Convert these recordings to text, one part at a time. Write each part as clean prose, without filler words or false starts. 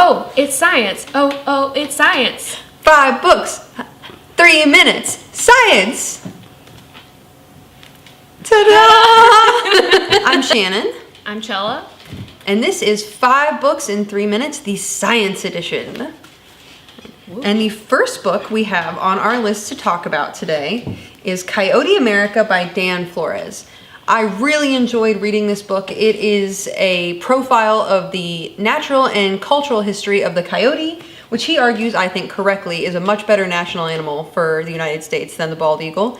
Oh, it's science. Oh, it's science. 5 books, 3 minutes, science! Ta-da! I'm Shannon. I'm Chella. And this is 5 books in 3 minutes, the science edition. Woo. And the first book we have on our list to talk about today is Coyote America by Dan Flores. I really enjoyed reading this book. It is a profile of the natural and cultural history of the coyote, which he argues, I think correctly, is a much better national animal for the United States than the bald eagle.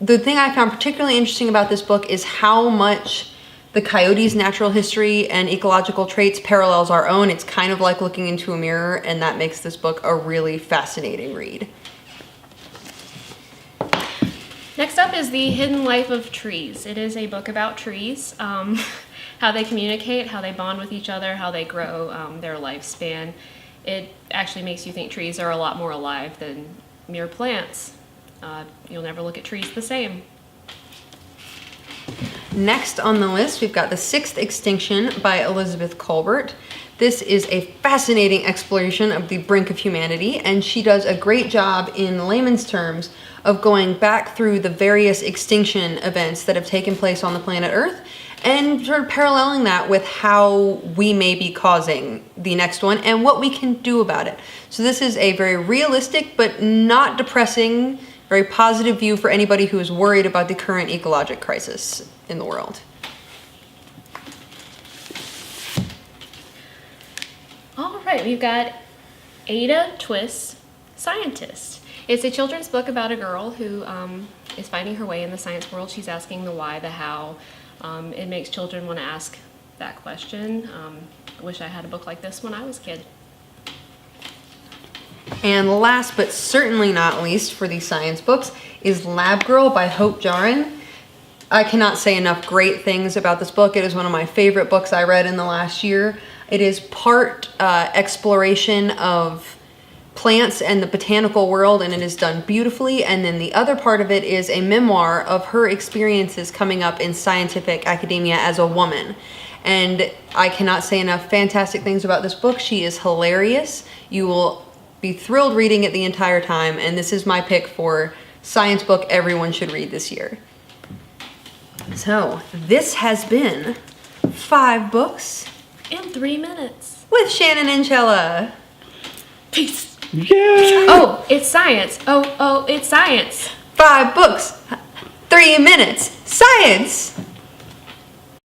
The thing I found particularly interesting about this book is how much the coyote's natural history and ecological traits parallels our own. It's kind of like looking into a mirror, and that makes this book a really fascinating read. Next up is The Hidden Life of Trees. It is a book about trees, how they communicate, how they bond with each other, how they grow, their lifespan. It actually makes you think trees are a lot more alive than mere plants. You'll never look at trees the same. Next on the list, we've got The Sixth Extinction by Elizabeth Kolbert. This is a fascinating exploration of the brink of humanity, and she does a great job in layman's terms of going back through the various extinction events that have taken place on the planet Earth and sort of paralleling that with how we may be causing the next one and what we can do about it. So this is a very realistic but not depressing, very positive view for anybody who is worried about the current ecologic crisis in the world. All right, we've got Ada Twist's Scientist. It's a children's book about a girl who is finding her way in the science world. She's asking the why, the how. It makes children want to ask that question. I wish I had a book like this when I was a kid. And last but certainly not least for these science books is Lab Girl by Hope Jahren. I cannot say enough great things about this book. It is one of my favorite books I read in the last year. It is part exploration of plants and the botanical world, and it is done beautifully. And then the other part of it is a memoir of her experiences coming up in scientific academia as a woman. And I cannot say enough fantastic things about this book. She is hilarious. You will be thrilled reading it the entire time, and this is my pick for science book everyone should read this year. So this has been 5 books in 3 minutes with Shannon and Chella. Peace. Yeah. Oh, it's science. Oh, it's science. 5 books, 3 minutes, science.